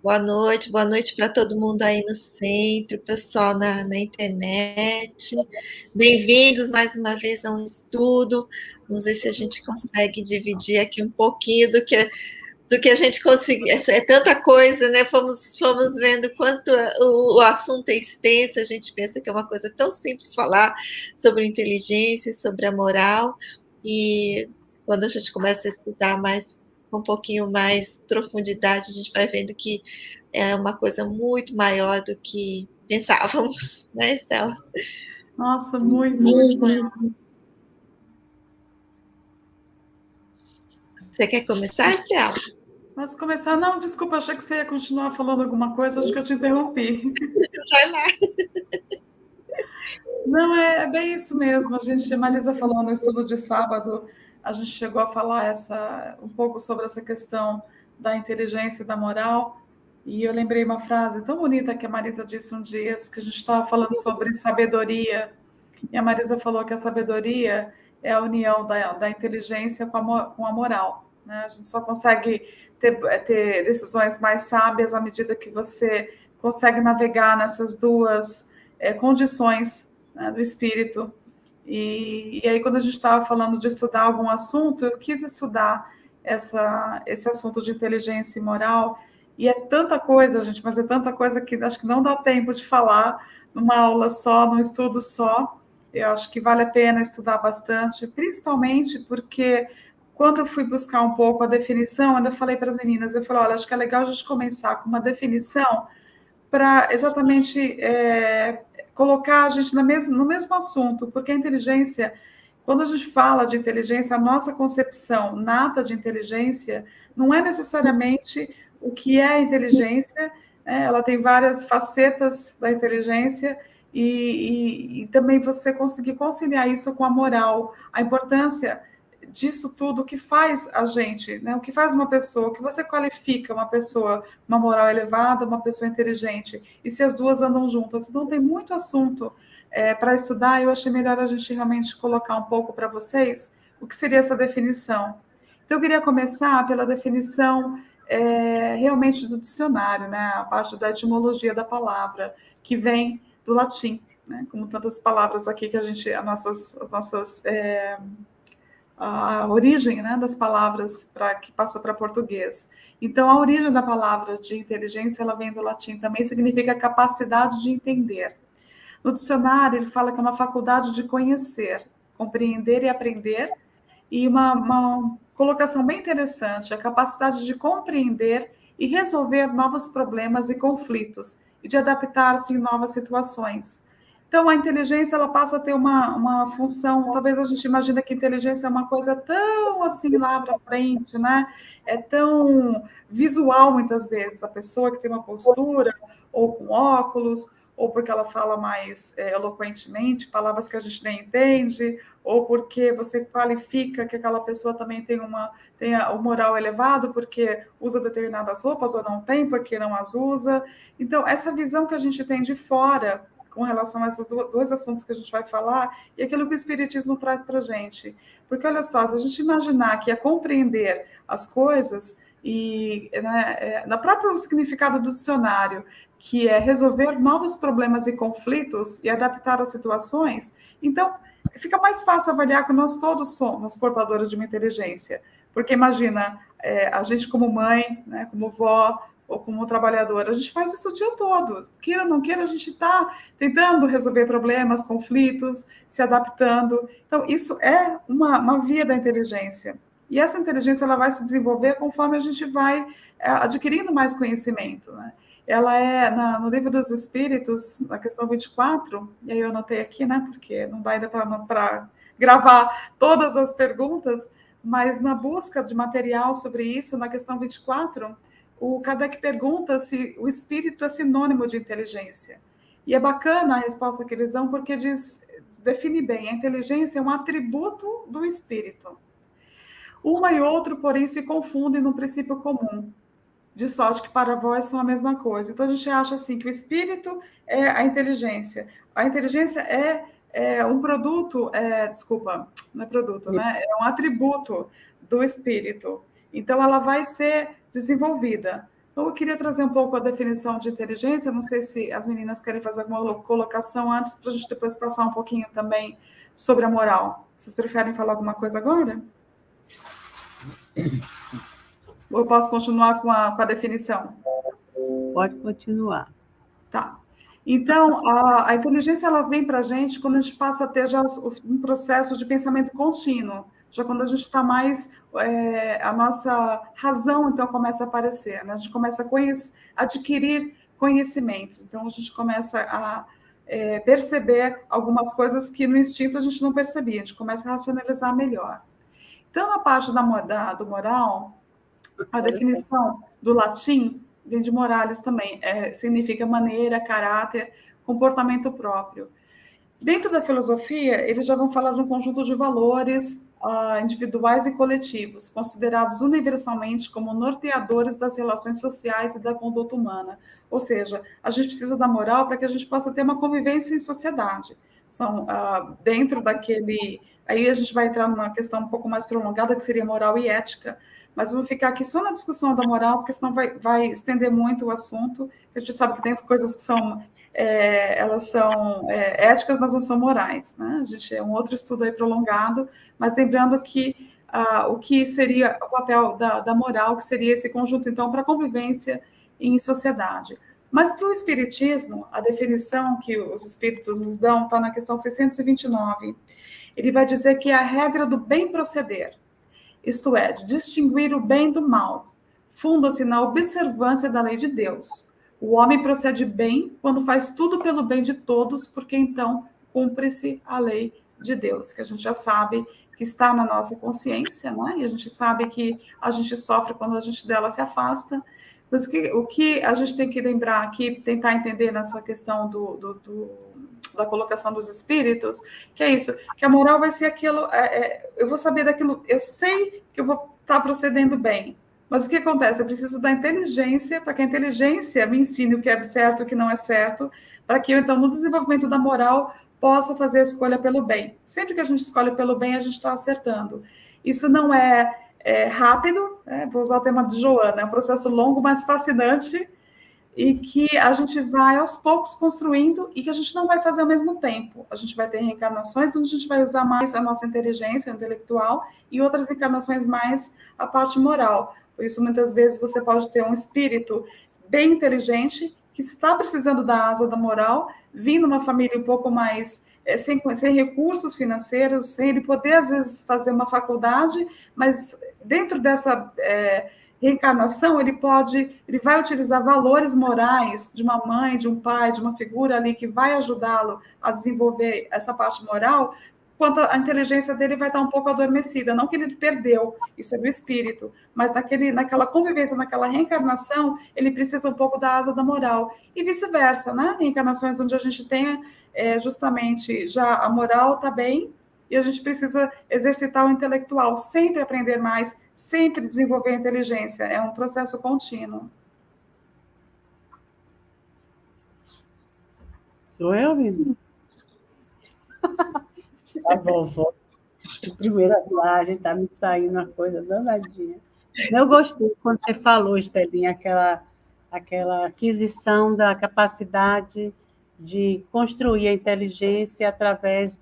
Boa noite para todo mundo aí no centro, pessoal na internet. Bem-vindos mais uma vez a um estudo. Vamos ver se a gente consegue dividir aqui um pouquinho do que a gente conseguiu. É tanta coisa, né? Fomos vendo quanto o assunto é extenso. A gente pensa que é uma coisa tão simples falar sobre inteligência, sobre a moral, e quando a gente começa a estudar mais com um pouquinho mais profundidade, a gente vai vendo que é uma coisa muito maior do que pensávamos, né, Estela? Nossa, muito maior. Você quer começar, Estela? Mas começar, não, desculpa, achei que você ia continuar falando alguma coisa, acho que eu te interrompi. Vai lá. Não, é bem isso mesmo. A Marisa falou no estudo de sábado, a gente chegou a falar um pouco sobre essa questão da inteligência e da moral, e eu lembrei uma frase tão bonita que a Marisa disse um dia, que a gente estava falando sobre sabedoria, e a Marisa falou que a sabedoria é a união da inteligência com a moral. Né? A gente só consegue ter decisões mais sábias à medida que você consegue navegar nessas duas condições, né, do espírito. E aí, quando a gente estava falando de estudar algum assunto, eu quis estudar esse assunto de inteligência e moral. E é tanta coisa, gente, mas é tanta coisa que acho que não dá tempo de falar numa aula só, num estudo só. Eu acho que vale a pena estudar bastante, principalmente porque quando eu fui buscar um pouco a definição, ainda falei para as meninas, eu falei, olha, acho que é legal a gente começar com uma definição para exatamente colocar a gente no mesmo assunto, porque a inteligência, quando a gente fala de inteligência, a nossa concepção nata de inteligência não é necessariamente o que é a inteligência, ela tem várias facetas da inteligência, e também você conseguir conciliar isso com a moral, a importância disso tudo, o que faz a gente, né? O que faz uma pessoa, o que você qualifica uma pessoa, uma moral elevada, uma pessoa inteligente, e se as duas andam juntas. Então, tem muito assunto para estudar, eu achei melhor a gente realmente colocar um pouco para vocês o que seria essa definição. Então, eu queria começar pela definição realmente do dicionário, né? A parte da etimologia da palavra, que vem do latim, né? Como tantas palavras aqui que a origem, né, das palavras que passou para português. Então, a origem da palavra de inteligência ela vem do latim, também significa capacidade de entender. No dicionário, ele fala que é uma faculdade de conhecer, compreender e aprender, e uma colocação bem interessante, a capacidade de compreender e resolver novos problemas e conflitos, e de adaptar-se em novas situações. Então, a inteligência ela passa a ter uma função, talvez a gente imagine que inteligência é uma coisa tão assim lá para frente, né? É tão visual muitas vezes, a pessoa que tem uma postura, ou com óculos, ou porque ela fala mais eloquentemente, palavras que a gente nem entende, ou porque você qualifica que aquela pessoa também tenha o moral elevado porque usa determinadas roupas, ou não tem porque não as usa. Então, essa visão que a gente tem de fora com relação a esses dois assuntos que a gente vai falar, e aquilo que o Espiritismo traz para a gente. Porque, olha só, se a gente imaginar que é compreender as coisas, e né, no próprio significado do dicionário, que é resolver novos problemas e conflitos e adaptar as situações, então fica mais fácil avaliar que nós todos somos portadores de uma inteligência. Porque imagina, a gente como mãe, né, como vó, ou como trabalhadora, a gente faz isso o dia todo. Queira ou não queira, a gente está tentando resolver problemas, conflitos, se adaptando. Então, isso é uma via da inteligência. E essa inteligência ela vai se desenvolver conforme a gente vai adquirindo mais conhecimento. Né? Ela no Livro dos Espíritos, na questão 24, e aí eu anotei aqui, né, porque não vai ainda para gravar todas as perguntas, mas na busca de material sobre isso, na questão 24, o Kardec pergunta se o espírito é sinônimo de inteligência. E é bacana a resposta que eles dão, porque define bem, a inteligência é um atributo do espírito. Uma e outro, porém, se confundem no princípio comum, de sorte que para vós são a mesma coisa. Então, a gente acha assim que o espírito é a inteligência. A inteligência é um produto, desculpa, não é produto, né? É um atributo do espírito. Então, ela vai ser desenvolvida. Então, eu queria trazer um pouco a definição de inteligência, não sei se as meninas querem fazer alguma colocação antes, para a gente depois passar um pouquinho também sobre a moral. Vocês preferem falar alguma coisa agora? Ou eu posso continuar com a definição? Pode continuar. Tá. Então, a inteligência ela vem para a gente quando a gente passa a ter já um processo de pensamento contínuo, já quando a gente está mais, a nossa razão, então, começa a aparecer, né? A gente começa a adquirir conhecimentos, então a gente começa a perceber algumas coisas que no instinto a gente não percebia, a gente começa a racionalizar melhor. Então, na parte do moral, a definição do latim vem de moralis também, significa maneira, caráter, comportamento próprio. Dentro da filosofia, eles já vão falar de um conjunto de valores individuais e coletivos, considerados universalmente como norteadores das relações sociais e da conduta humana. Ou seja, a gente precisa da moral para que a gente possa ter uma convivência em sociedade. São dentro daquele... Aí a gente vai entrar numa questão um pouco mais prolongada, que seria moral e ética, mas vamos ficar aqui só na discussão da moral, porque senão vai estender muito o assunto. A gente sabe que tem coisas que são... elas são éticas, mas não são morais, né? A gente é um outro estudo aí prolongado, mas lembrando que o que seria o papel da moral, que seria esse conjunto, então, para a convivência em sociedade. Mas para o Espiritismo, a definição que os Espíritos nos dão está na questão 629. Ele vai dizer que é a regra do bem proceder, isto é, de distinguir o bem do mal, funda-se na observância da lei de Deus. O homem procede bem quando faz tudo pelo bem de todos, porque então cumpre-se a lei de Deus, que a gente já sabe que está na nossa consciência, né? E a gente sabe que a gente sofre quando a gente dela se afasta. Mas o que a gente tem que lembrar aqui, tentar entender nessa questão da colocação dos espíritos, que é isso, que a moral vai ser aquilo, eu vou saber daquilo, eu sei que eu vou estar procedendo bem, mas o que acontece? Eu preciso da inteligência, para que a inteligência me ensine o que é certo e o que não é certo, para que eu, então, no desenvolvimento da moral, possa fazer a escolha pelo bem. Sempre que a gente escolhe pelo bem, a gente está acertando. Isso não é rápido, vou usar o tema de Joana, é um processo longo, mas fascinante, e que a gente vai aos poucos construindo e que a gente não vai fazer ao mesmo tempo. A gente vai ter reencarnações onde a gente vai usar mais a nossa inteligência intelectual e outras encarnações mais a parte moral. Por isso, muitas vezes, você pode ter um espírito bem inteligente que está precisando da asa da moral, vindo numa família um pouco mais sem recursos financeiros, sem ele poder, às vezes, fazer uma faculdade, mas dentro dessa... reencarnação, ele vai utilizar valores morais de uma mãe, de um pai, de uma figura ali que vai ajudá-lo a desenvolver essa parte moral, enquanto a inteligência dele vai estar um pouco adormecida, não que ele perdeu, isso é do espírito, mas naquela convivência, naquela reencarnação, ele precisa um pouco da asa da moral, e vice-versa, né? Reencarnações onde a gente tenha justamente já a moral está bem, e a gente precisa exercitar o intelectual, sempre aprender mais, sempre desenvolver a inteligência. É um processo contínuo. Sou eu, menino? A vovó, de primeira viagem, está me saindo uma coisa danadinha. Eu gostei quando você falou, Estelinha, aquela aquisição da capacidade de construir a inteligência através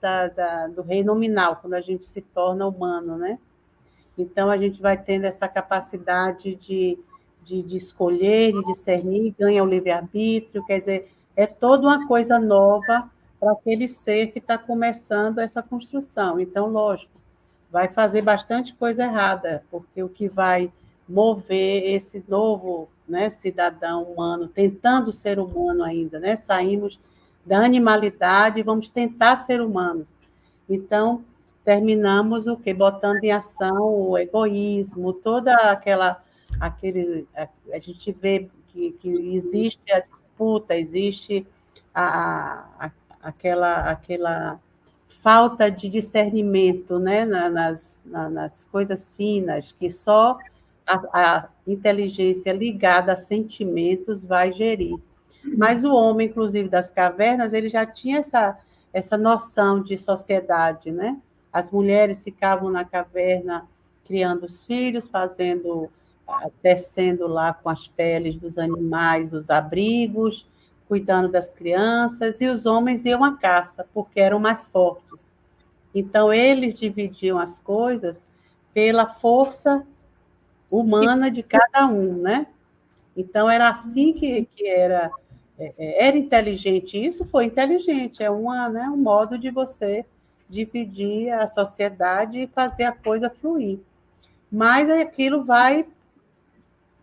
do reino nominal, quando a gente se torna humano, né? Então, a gente vai tendo essa capacidade de escolher, de discernir, ganha o livre-arbítrio, quer dizer, é toda uma coisa nova para aquele ser que está começando essa construção. Então, lógico, vai fazer bastante coisa errada, porque o que vai mover esse novo, né, cidadão humano, tentando ser humano ainda, né? Saímos da animalidade e vamos tentar ser humanos. Então, terminamos o quê? Botando em ação o egoísmo, toda a gente vê que existe a disputa, existe aquela falta de discernimento, né, nas coisas finas, que só a inteligência ligada a sentimentos vai gerir. Mas o homem, inclusive, das cavernas, ele já tinha essa noção de sociedade, né? As mulheres ficavam na caverna criando os filhos, fazendo tecendo lá com as peles dos animais os abrigos, cuidando das crianças, e os homens iam à caça, porque eram mais fortes. Então, eles dividiam as coisas pela força humana de cada um, né? Então, era assim que era inteligente. Isso foi inteligente, é né, um modo de você dividir a sociedade e fazer a coisa fluir. Mas aquilo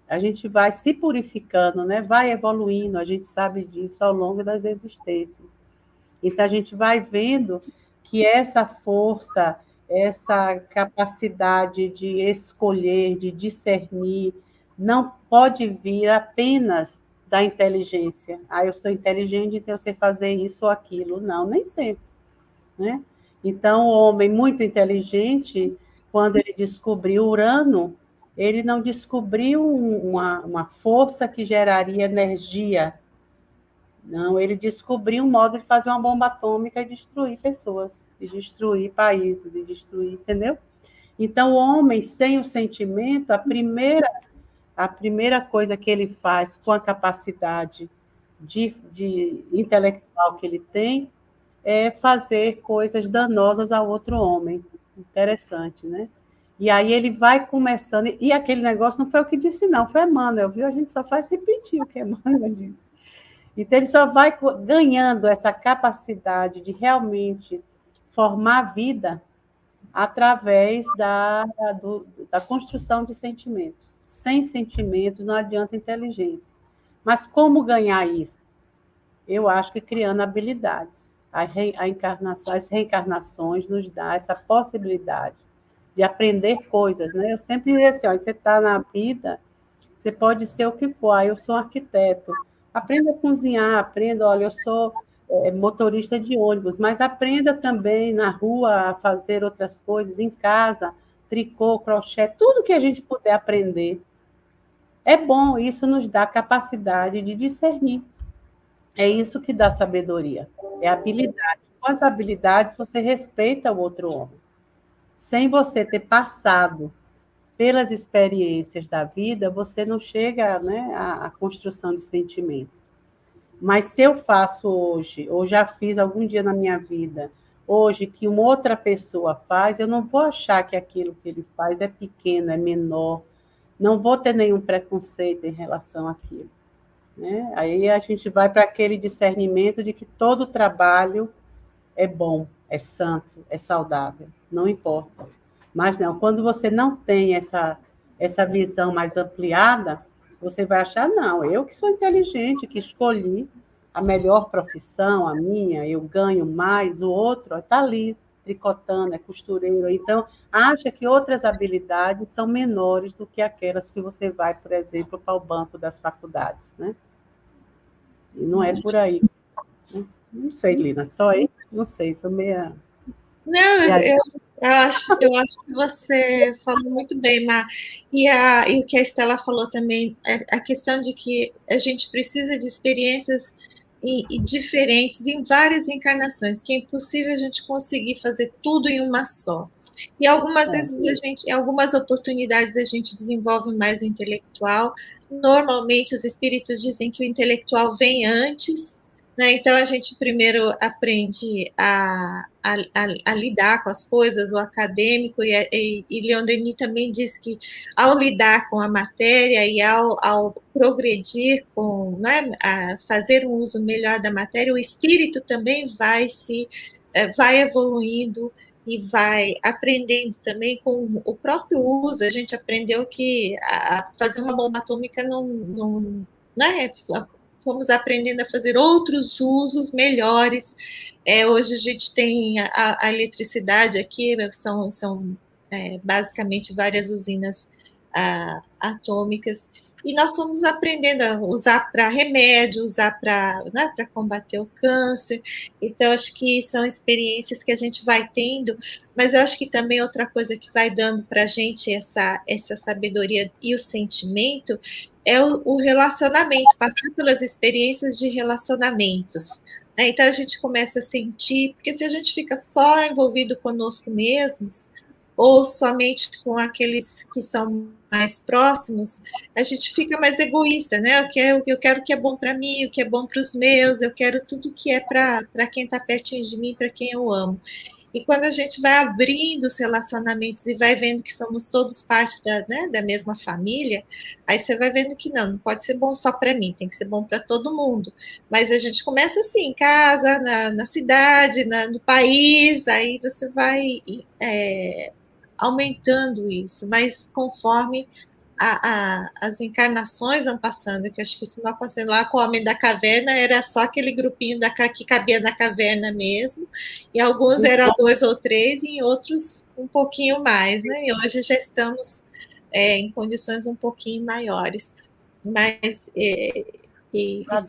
a gente vai se purificando, né? Vai evoluindo, a gente sabe disso ao longo das existências. Então, a gente vai vendo que essa força, essa capacidade de escolher, de discernir, não pode vir apenas da inteligência. Ah, eu sou inteligente, então eu sei fazer isso ou aquilo. Não, nem sempre, né? Então, o homem muito inteligente, quando ele descobriu Urano, ele não descobriu uma força que geraria energia. Não, ele descobriu um modo de fazer uma bomba atômica e destruir pessoas, e destruir países, e destruir, entendeu? Então, o homem sem o sentimento, a primeira coisa que ele faz com a capacidade de intelectual que ele tem é fazer coisas danosas ao outro homem. Interessante, né? E aí ele vai começando, e aquele negócio não foi o que disse, não, foi Emmanuel, viu? A gente só faz repetir o que Emmanuel disse. Então, ele só vai ganhando essa capacidade de realmente formar vida através da construção de sentimentos. Sem sentimentos não adianta inteligência. Mas como ganhar isso? Eu acho que criando habilidades. As reencarnações nos dão essa possibilidade de aprender coisas, né? Eu sempre digo assim, ó, você está na vida, você pode ser o que for. Ah, eu sou um arquiteto. Aprenda a cozinhar, aprenda, olha, eu sou motorista de ônibus, mas aprenda também na rua a fazer outras coisas, em casa, tricô, crochê, tudo que a gente puder aprender. É bom, isso nos dá capacidade de discernir. É isso que dá sabedoria, é habilidade. Com as habilidades, você respeita o outro homem. Sem você ter passado pelas experiências da vida, você não chega, né, à construção de sentimentos. Mas se eu faço hoje, ou já fiz algum dia na minha vida, hoje que uma outra pessoa faz, eu não vou achar que aquilo que ele faz é pequeno, é menor, não vou ter nenhum preconceito em relação àquilo, né? Aí a gente vai para aquele discernimento de que todo trabalho é bom, é santo, é saudável, não importa. Mas não, quando você não tem essa visão mais ampliada, você vai achar, não, eu que sou inteligente, que escolhi a melhor profissão, a minha, eu ganho mais, o outro está ali, tricotando, é costureiro. Então, acha que outras habilidades são menores do que aquelas que você vai, por exemplo, para o banco das faculdades, né? E não é por aí. Não sei, Lina, estou aí? Não sei, estou meio... Não, eu acho que você falou muito bem, Mar. E o que a Estela falou também, a questão de que a gente precisa de experiências e diferentes em várias encarnações, que é impossível a gente conseguir fazer tudo em uma só. E algumas vezes em algumas oportunidades a gente desenvolve mais o intelectual. Normalmente os espíritos dizem que o intelectual vem antes, né? Então a gente primeiro aprende a lidar com as coisas, o acadêmico, e Leon Denis também diz que ao lidar com a matéria e ao progredir com, né, a fazer um uso melhor da matéria, o espírito também vai evoluindo e vai aprendendo também com o próprio uso. A gente aprendeu que fazer uma bomba atômica não né, fomos aprendendo a fazer outros usos melhores. Hoje a gente tem a eletricidade aqui, são basicamente várias usinas atômicas, e nós fomos aprendendo a usar para remédio, usar para, né, para combater o câncer. Então, acho que são experiências que a gente vai tendo, mas eu acho que também outra coisa que vai dando para a gente essa sabedoria e o sentimento é o relacionamento, passar pelas experiências de relacionamentos. Né? Então, a gente começa a sentir, porque se a gente fica só envolvido conosco mesmos, ou somente com aqueles que são mais próximos, a gente fica mais egoísta, né? Eu quero o que é bom para mim, o que é bom para os meus, eu quero tudo que é para quem está pertinho de mim, para quem eu amo. E quando a gente vai abrindo os relacionamentos e vai vendo que somos todos parte da mesma família, aí você vai vendo que não pode ser bom só para mim, tem que ser bom para todo mundo. Mas a gente começa assim, em casa, na cidade, no país, aí você vai aumentando isso, mas conforme as encarnações vão passando, que acho que isso não aconteceu lá com o Homem da Caverna, era só aquele grupinho que cabia na caverna mesmo, e alguns eram 2 ou 3, e em outros um pouquinho mais, né? E hoje já estamos em condições um pouquinho maiores. Mas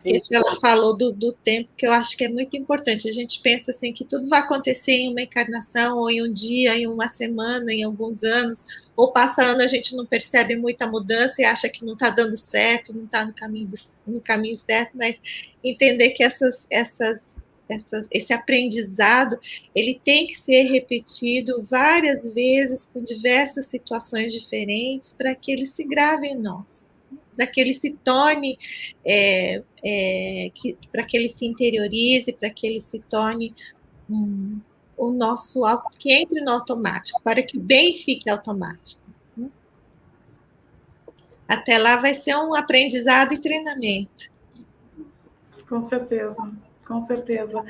isso que ela falou do tempo, que eu acho que é muito importante. A gente pensa assim que tudo vai acontecer em uma encarnação, ou em um dia, em uma semana, em alguns anos, ou passa ano, a gente não percebe muita mudança e acha que não está dando certo, não está no caminho certo, mas entender que esse aprendizado ele tem que ser repetido várias vezes com diversas situações diferentes para que ele se grave em nós, para que ele se torne, para que ele se interiorize, para que ele se torne o nosso, que entre no automático, para que o bem fique automático. Até lá vai ser um aprendizado e treinamento. Com certeza, com certeza.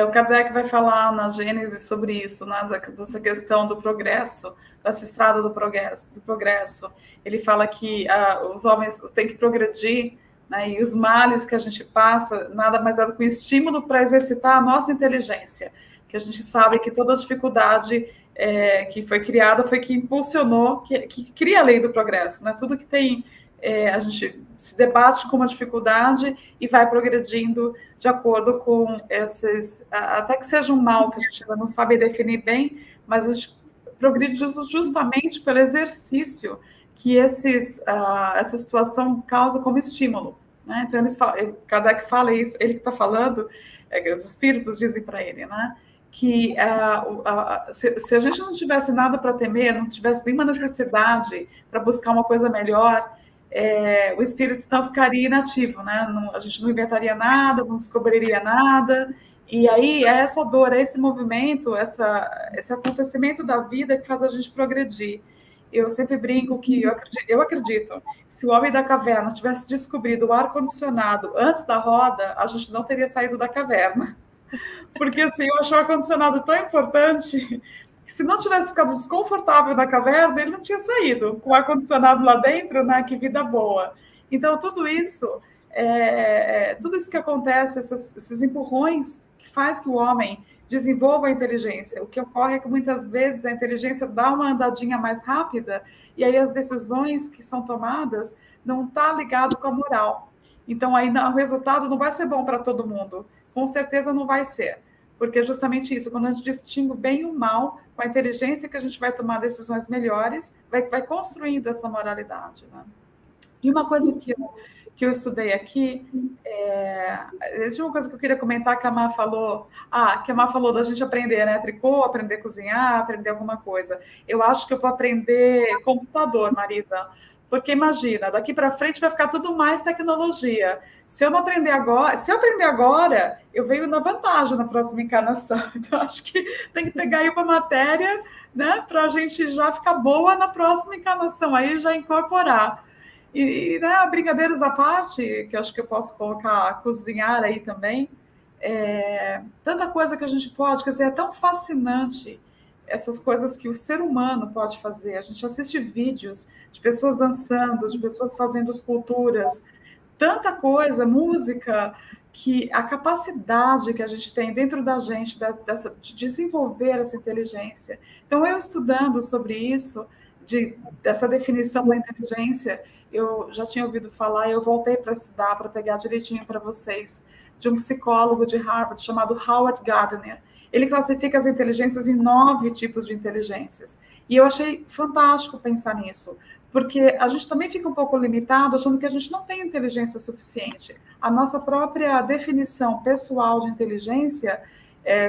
O Kardec vai falar na Gênesis sobre isso, né, dessa questão do progresso, dessa estrada do progresso. Ele fala que os homens têm que progredir, né, e os males que a gente passa, nada mais é do que um estímulo para exercitar a nossa inteligência, que a gente sabe que toda a dificuldade que foi criada foi que impulsionou, que cria a lei do progresso, né? Tudo que tem, a gente se debate com uma dificuldade e vai progredindo de acordo com esses, até que seja um mal que a gente ainda não sabe definir bem, mas a gente progride justamente pelo exercício que essa situação causa como estímulo, né? Então, Kardec fala isso, ele que está falando, os espíritos dizem para ele, né? Que se a gente não tivesse nada para temer, não tivesse nenhuma necessidade para buscar uma coisa melhor, o espírito então ficaria inativo, né? A gente não inventaria nada, não descobriria nada, e aí é essa dor, é esse movimento, esse acontecimento da vida que faz a gente progredir. Eu sempre brinco que eu acredito, se o homem da caverna tivesse descobrido o ar-condicionado antes da roda, a gente não teria saído da caverna. Porque assim, eu acho o ar-condicionado tão importante que se não tivesse ficado desconfortável na caverna, ele não tinha saído. Com o ar-condicionado lá dentro, né? Que vida boa. Então, tudo isso que acontece, esses empurrões que faz que o homem desenvolva a inteligência. O que ocorre é que muitas vezes a inteligência dá uma andadinha mais rápida e aí as decisões que são tomadas não estão ligadas com a moral. Então, aí o resultado não vai ser bom para todo mundo. Com certeza não vai ser, porque é justamente isso, quando a gente distingue o bem e o mal, com a inteligência que a gente vai tomar decisões melhores, vai construindo essa moralidade, né? E uma coisa que eu estudei aqui, existe uma coisa que eu queria comentar que a Má falou, da gente aprender, né, tricô, aprender a cozinhar, aprender alguma coisa. Eu acho que eu vou aprender computador, Marisa, porque imagina, daqui para frente vai ficar tudo mais tecnologia. Se eu aprender agora, eu venho na vantagem na próxima encarnação. Então, acho que tem que pegar aí uma matéria, né, para a gente já ficar boa na próxima encarnação, aí já incorporar. E né, brincadeiras à parte, que eu acho que eu posso colocar cozinhar aí também, tanta coisa que a gente pode, quer dizer, é tão fascinante essas coisas que o ser humano pode fazer. A gente assiste vídeos de pessoas dançando, de pessoas fazendo esculturas, tanta coisa, música, que a capacidade que a gente tem dentro da gente de desenvolver essa inteligência. Então, eu estudando sobre isso, dessa definição da inteligência, eu já tinha ouvido falar e eu voltei para estudar, para pegar direitinho para vocês, de um psicólogo de Harvard chamado Howard Gardner. Ele classifica as inteligências em 9 tipos de inteligências. E eu achei fantástico pensar nisso, porque a gente também fica um pouco limitado achando que a gente não tem inteligência suficiente. A nossa própria definição pessoal de inteligência,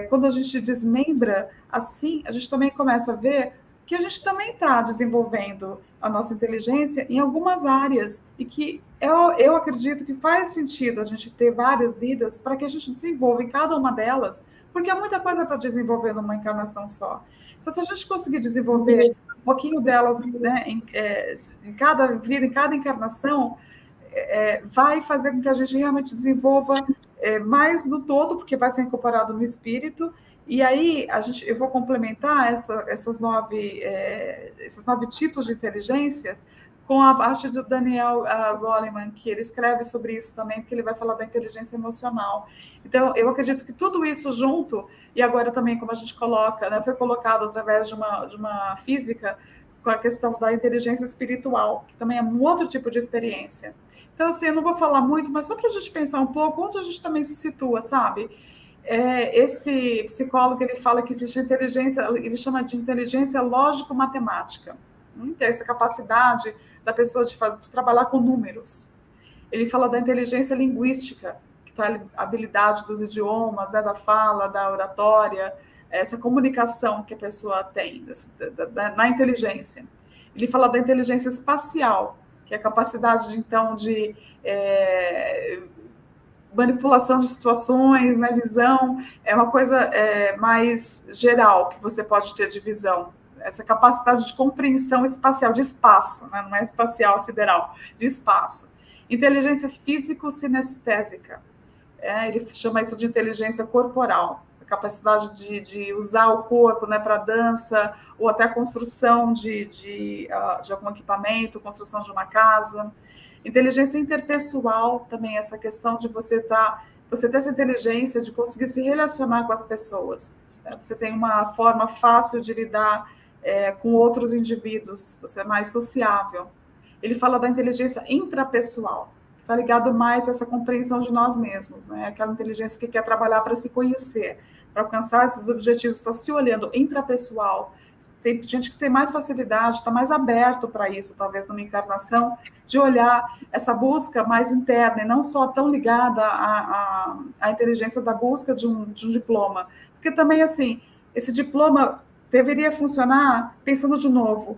quando a gente desmembra assim, a gente também começa a ver que a gente também está desenvolvendo a nossa inteligência em algumas áreas e que eu acredito que faz sentido a gente ter várias vidas para que a gente desenvolva em cada uma delas, porque há muita coisa para desenvolver numa encarnação só. Então, se a gente conseguir desenvolver um pouquinho delas, né, em cada vida, em cada encarnação, vai fazer com que a gente realmente desenvolva mais no todo, porque vai ser incorporado no espírito. E aí eu vou complementar esses nove tipos de inteligências com a parte do Daniel Goleman, que ele escreve sobre isso também, porque ele vai falar da inteligência emocional. Então, eu acredito que tudo isso junto, e agora também, como a gente coloca, né, foi colocado através de uma física, com a questão da inteligência espiritual, que também é um outro tipo de experiência. Então, assim, eu não vou falar muito, mas só para a gente pensar um pouco onde a gente também se situa, sabe? Esse psicólogo, ele fala que existe inteligência, ele chama de inteligência lógico-matemática, que é essa capacidade da pessoa de trabalhar com números. Ele fala da inteligência linguística, que está a habilidade dos idiomas, da fala, da oratória, essa comunicação que a pessoa tem na inteligência. Ele fala da inteligência espacial, que é a capacidade, então, de manipulação de situações, né, visão, é uma coisa mais geral que você pode ter de visão. Essa capacidade de compreensão espacial, de espaço, né, não é espacial, sideral, de espaço. Inteligência físico-sinestésica. Ele chama isso de inteligência corporal, a capacidade de usar o corpo, né, para dança, ou até a construção de algum equipamento, construção de uma casa. Inteligência interpessoal, também essa questão de você ter essa inteligência de conseguir se relacionar com as pessoas. Você tem uma forma fácil de lidar com outros indivíduos, você é mais sociável. Ele fala da inteligência intrapessoal, que está ligado mais a essa compreensão de nós mesmos, né? Aquela inteligência que quer trabalhar para se conhecer, para alcançar esses objetivos, está se olhando intrapessoal. Tem gente que tem mais facilidade, está mais aberto para isso, talvez numa encarnação, de olhar essa busca mais interna e não só tão ligada à inteligência da busca de um diploma. Porque também, assim, esse diploma deveria funcionar, pensando de novo,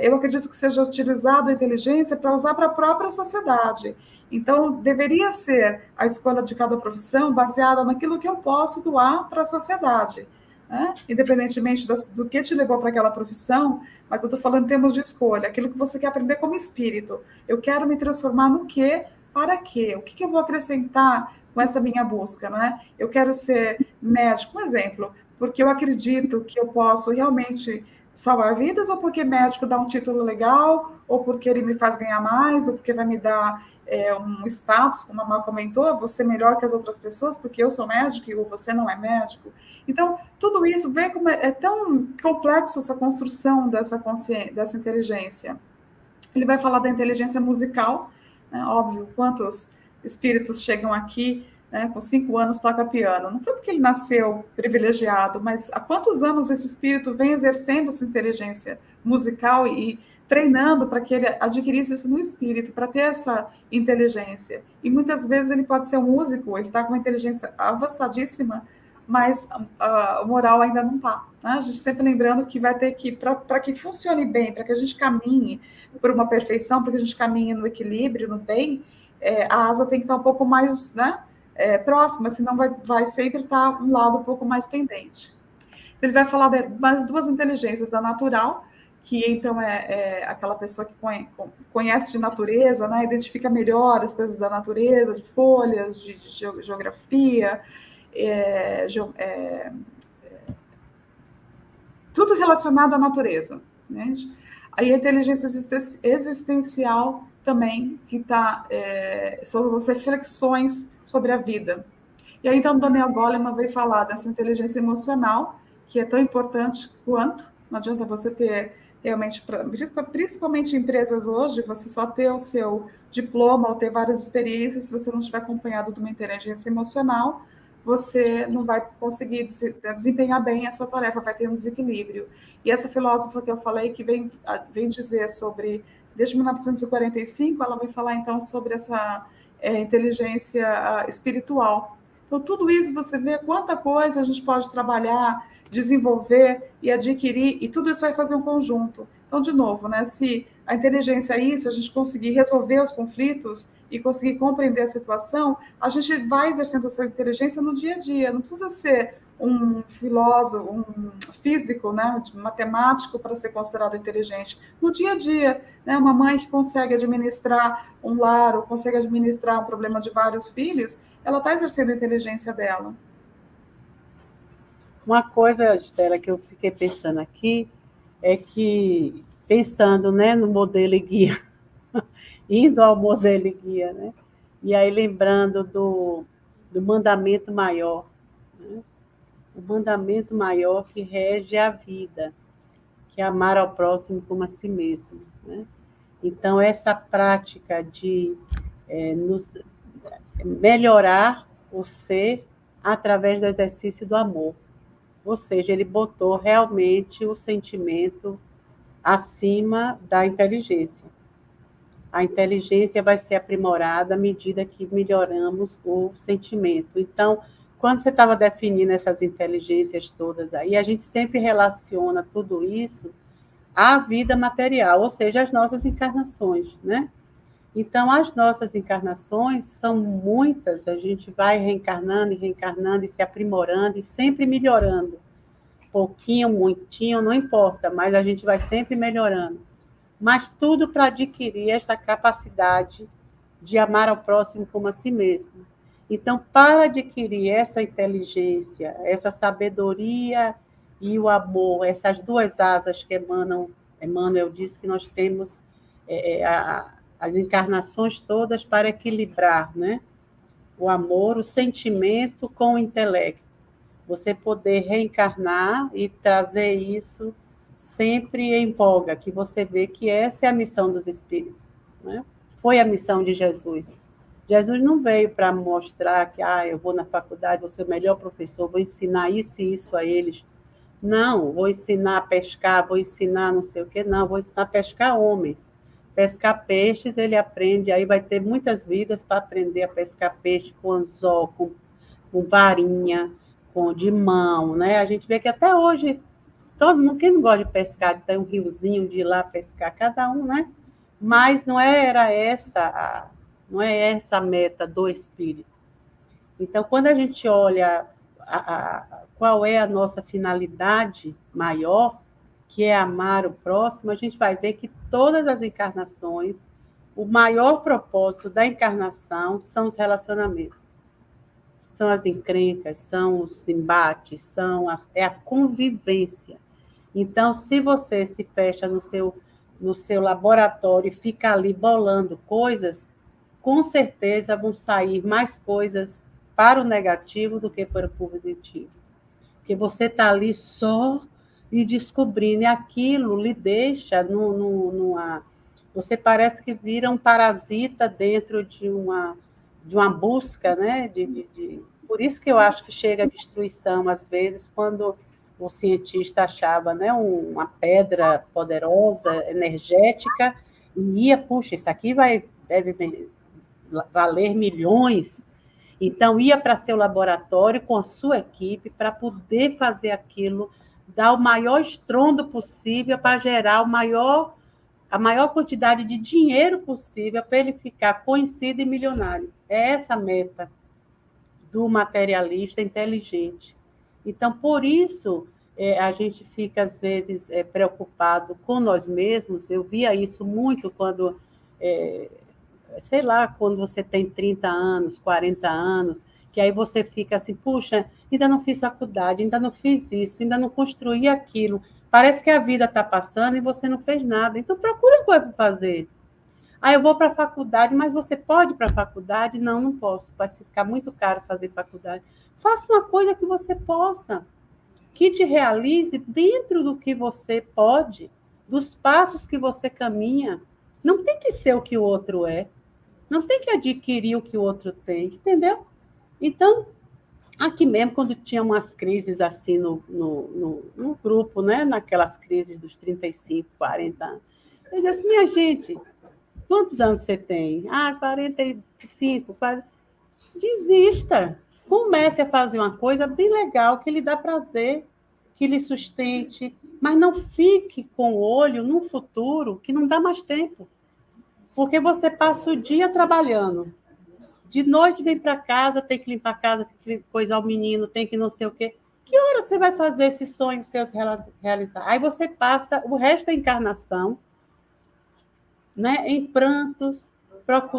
eu acredito que seja utilizada a inteligência para usar para a própria sociedade. Então, deveria ser a escolha de cada profissão baseada naquilo que eu posso doar para a sociedade, né? Independentemente do que te levou para aquela profissão, mas eu estou falando em termos de escolha, aquilo que você quer aprender como espírito. Eu quero me transformar no quê? Para quê? O que eu vou acrescentar com essa minha busca, né? Eu quero ser médico, um exemplo, porque eu acredito que eu posso realmente salvar vidas, ou porque médico dá um título legal, ou porque ele me faz ganhar mais, ou porque vai me dar um status, como a Má comentou, você melhor que as outras pessoas, porque eu sou médico e você não é médico. Então, tudo isso, vê como é tão complexo essa construção dessa consciência, dessa inteligência. Ele vai falar da inteligência musical, né? Óbvio, quantos espíritos chegam aqui, né, com 5 anos toca piano. Não foi porque ele nasceu privilegiado, mas há quantos anos esse espírito vem exercendo essa inteligência musical e treinando para que ele adquirisse isso no espírito, para ter essa inteligência. E muitas vezes ele pode ser um músico, ele está com uma inteligência avançadíssima, mas o moral ainda não está. Né? A gente sempre lembrando que vai ter que, para que funcione bem, para que a gente caminhe por uma perfeição, para que a gente caminhe no equilíbrio, no bem, a asa tem que estar um pouco mais, né, próxima, senão vai sempre estar um lado um pouco mais pendente. Ele vai falar das duas inteligências, da natural, que então é aquela pessoa que conhece de natureza, né, identifica melhor as coisas da natureza, de folhas, de geografia, tudo relacionado à natureza, né? Aí a inteligência existencial também, que são as reflexões sobre a vida. E aí, então, Daniel Goleman veio falar dessa inteligência emocional, que é tão importante quanto. Não adianta você ter realmente, principalmente em empresas hoje, você só ter o seu diploma ou ter várias experiências, se você não estiver acompanhado de uma inteligência emocional, você não vai conseguir desempenhar bem a sua tarefa, vai ter um desequilíbrio. E essa filósofa que eu falei, que vem dizer sobre, desde 1945, ela vem falar, então, sobre essa inteligência espiritual. Então, tudo isso, você vê quanta coisa a gente pode trabalhar desenvolver e adquirir, e tudo isso vai fazer um conjunto. Então, de novo, né, se a inteligência é isso, a gente conseguir resolver os conflitos e conseguir compreender a situação, a gente vai exercendo essa inteligência no dia a dia. Não precisa ser um filósofo, um físico, né, um matemático para ser considerado inteligente. No dia a dia, né, uma mãe que consegue administrar um lar ou consegue administrar um problema de vários filhos, ela está exercendo a inteligência dela. Uma coisa, Estela, que eu fiquei pensando aqui é que, pensando, né, no modelo e guia, indo ao modelo e guia, né, e aí lembrando do mandamento maior, né, o mandamento maior que rege a vida, que é amar ao próximo como a si mesmo, né? Então, essa prática de nos melhorar o ser através do exercício do amor. Ou seja, ele botou realmente o sentimento acima da inteligência. A inteligência vai ser aprimorada à medida que melhoramos o sentimento. Então, quando você estava definindo essas inteligências todas aí, a gente sempre relaciona tudo isso à vida material, ou seja, às nossas encarnações, né? Então, as nossas encarnações são muitas, a gente vai reencarnando e reencarnando e se aprimorando e sempre melhorando. Pouquinho, muitinho, não importa, mas a gente vai sempre melhorando. Mas tudo para adquirir essa capacidade de amar ao próximo como a si mesmo. Então, para adquirir essa inteligência, essa sabedoria e o amor, essas duas asas que Emmanuel disse que nós temos as encarnações todas para equilibrar, né? O amor, o sentimento com o intelecto. Você poder reencarnar e trazer isso sempre em voga, que você vê que essa é a missão dos espíritos, né? Foi a missão de Jesus. Jesus não veio para mostrar que eu vou na faculdade, vou ser o melhor professor, vou ensinar isso e isso a eles. Não, vou ensinar a pescar, vou ensinar não sei o quê, não, vou ensinar a pescar homens. Pescar peixes, ele aprende, aí vai ter muitas vidas para aprender a pescar peixe com anzol, com varinha, de mão, né? A gente vê que até hoje, todo mundo, quem não gosta de pescar, tem um riozinho de ir lá pescar, cada um, né? Mas não é essa a meta do espírito. Então, quando a gente olha qual é a nossa finalidade maior, que é amar o próximo, a gente vai ver que todas as encarnações, o maior propósito da encarnação são os relacionamentos. São as encrencas, são os embates, é a convivência. Então, se você se fecha no seu laboratório e fica ali bolando coisas, com certeza vão sair mais coisas para o negativo do que para o positivo. Porque você está ali só e descobrindo, e aquilo lhe deixa você parece que vira um parasita dentro de uma busca, né? Por isso que eu acho que chega a destruição, às vezes, quando o cientista achava, né, uma pedra poderosa, energética, e puxa, isso aqui deve valer milhões. Então, ia para seu laboratório com a sua equipe para poder fazer aquilo, dar o maior estrondo possível para gerar a maior quantidade de dinheiro possível para ele ficar conhecido e milionário. É essa a meta do materialista inteligente. Então, por isso, a gente fica, às vezes, preocupado com nós mesmos. Eu via isso muito quando, sei lá, quando você tem 30 anos, 40 anos, que aí você fica assim, puxa, ainda não fiz faculdade, ainda não fiz isso, ainda não construí aquilo. Parece que a vida está passando e você não fez nada. Então, procura coisa para fazer. Eu vou para a faculdade, mas você pode ir para a faculdade? Não, não posso. Vai ficar muito caro fazer faculdade. Faça uma coisa que você possa, que te realize dentro do que você pode, dos passos que você caminha. Não tem que ser o que o outro é. Não tem que adquirir o que o outro tem, entendeu? Então, aqui mesmo, quando tinha umas crises assim no grupo, né? Naquelas crises dos 35, 40 anos, eu disse assim, minha gente, quantos anos você tem? 45, 40. Desista. Comece a fazer uma coisa bem legal, que lhe dá prazer. que lhe sustente, mas não fique com o olho num futuro que não dá mais tempo. Porque você passa o dia trabalhando, de noite vem para casa, tem que limpar a casa, tem que coisar o menino, tem que não sei o quê. Que hora você vai fazer esses sonhos seus realizar? Aí você passa o resto da encarnação, né, em prantos,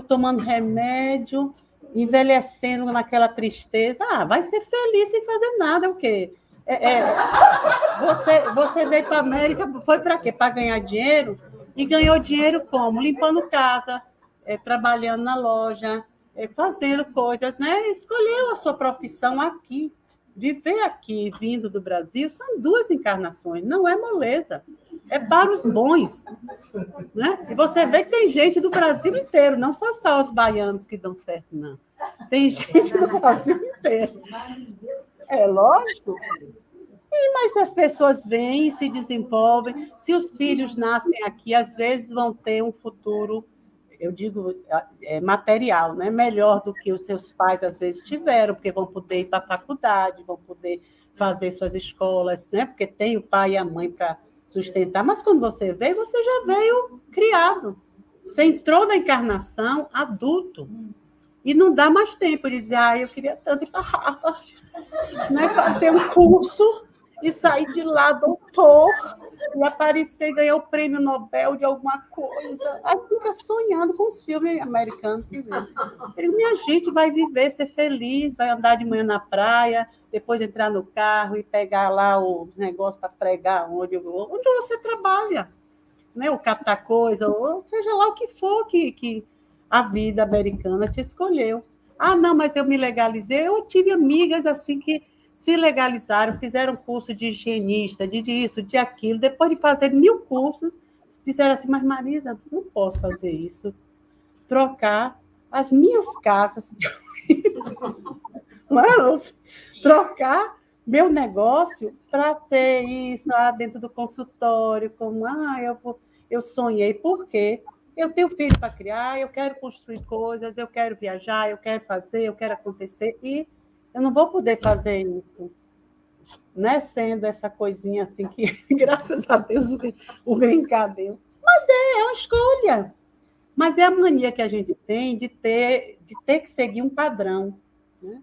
tomando remédio, envelhecendo naquela tristeza. Vai ser feliz sem fazer nada, o quê? Você veio para a América, foi para quê? Para ganhar dinheiro? E ganhou dinheiro como? Limpando casa, trabalhando na loja, fazendo coisas, né? Escolheu a sua profissão aqui. Viver aqui, vindo do Brasil, são 2 encarnações, não é moleza. É para os bons. Né? E você vê que tem gente do Brasil inteiro, não são só os baianos que dão certo, não. Tem gente do Brasil inteiro. É lógico. Mas as pessoas vêm e se desenvolvem. Se os filhos nascem aqui, às vezes vão ter um futuro, eu digo, material, né? Melhor do que os seus pais às vezes tiveram, porque vão poder ir para a faculdade, vão poder fazer suas escolas, né? Porque tem o pai e a mãe para sustentar. Mas quando você veio, você já veio criado. Você entrou na encarnação adulto. E não dá mais tempo de dizer, eu queria tanto ir para Harvard, né? Fazer um curso e sair de lá doutor, e aparecer e ganhar o prêmio Nobel de alguma coisa. Aí fica sonhando com os filmes americanos. Minha gente vai viver, ser feliz, vai andar de manhã na praia, depois entrar no carro e pegar lá o negócio para pregar onde você trabalha, né? Ou catar coisa, ou seja lá o que for que a vida americana te escolheu. Não, mas eu me legalizei. Eu tive amigas assim que se legalizaram, fizeram curso de higienista, de isso, de aquilo. Depois de fazer 1000 cursos, disseram assim, mas Marisa, não posso fazer isso. Trocar as minhas casas. Mano, trocar meu negócio para ter isso lá dentro do consultório, como, eu sonhei. Por quê? Eu tenho filho para criar, eu quero construir coisas, eu quero viajar, eu quero fazer, eu quero acontecer, e eu não vou poder fazer isso, né? Sendo essa coisinha assim que, graças a Deus, o brincadeira. Mas é uma escolha. Mas é a mania que a gente tem de ter que seguir um padrão, né?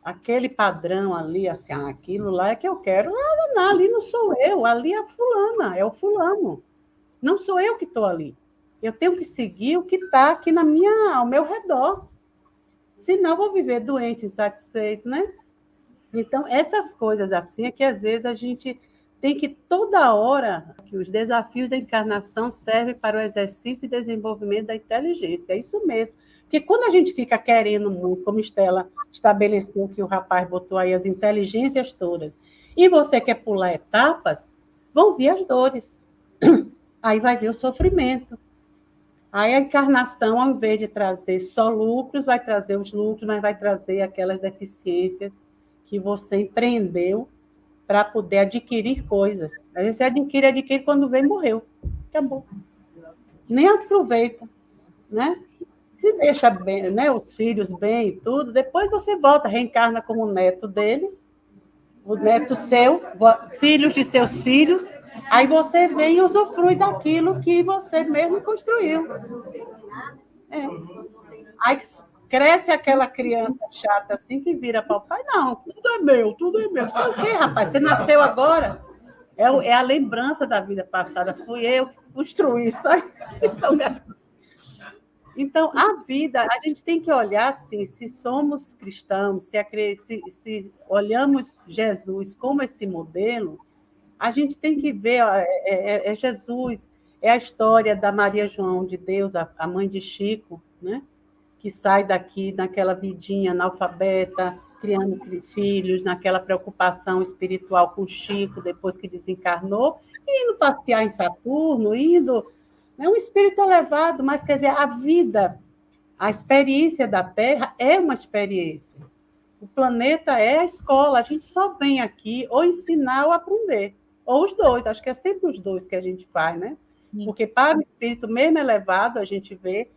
Aquele padrão ali, assim, aquilo lá é que eu quero. Não, ali não sou eu, ali é a fulana, é o fulano. Não sou eu que estou ali. Eu tenho que seguir o que está aqui ao meu redor. Senão, eu vou viver doente, insatisfeito, né? Então, essas coisas assim é que, às vezes, a gente tem que, toda hora, que os desafios da encarnação servem para o exercício e desenvolvimento da inteligência. É isso mesmo. Porque quando a gente fica querendo muito, como Estela estabeleceu que o rapaz botou aí as inteligências todas, e você quer pular etapas, vão vir as dores. Aí vai vir o sofrimento. Aí a encarnação, ao invés de trazer só lucros, vai trazer os lucros, mas vai trazer aquelas deficiências que você empreendeu para poder adquirir coisas. Às vezes você adquire, quando vem, morreu. Acabou. Nem aproveita, né? Se deixa bem, né, os filhos bem e tudo, depois você volta, reencarna como neto deles, o neto seu, filhos de seus filhos, aí você vem e usufrui daquilo que você mesmo construiu. Aí cresce aquela criança chata assim que vira para o pai, não, tudo é meu, tudo é meu. Você é o quê, rapaz? Você nasceu agora? É a lembrança da vida passada, fui eu que construí isso aí. Então, a vida, a gente tem que olhar assim, se somos cristãos, se olhamos Jesus como esse modelo, a gente tem que ver, é Jesus, é a história da Maria João de Deus, a mãe de Chico, né? Que sai daqui naquela vidinha analfabeta, criando filhos, naquela preocupação espiritual com Chico, depois que desencarnou, indo passear em Saturno, é um espírito elevado, mas, quer dizer, a vida, a experiência da Terra é uma experiência. O planeta é a escola, a gente só vem aqui ou ensinar ou aprender. Ou os dois, acho que é sempre os dois que a gente faz, né? Porque para o espírito mesmo elevado, a gente vê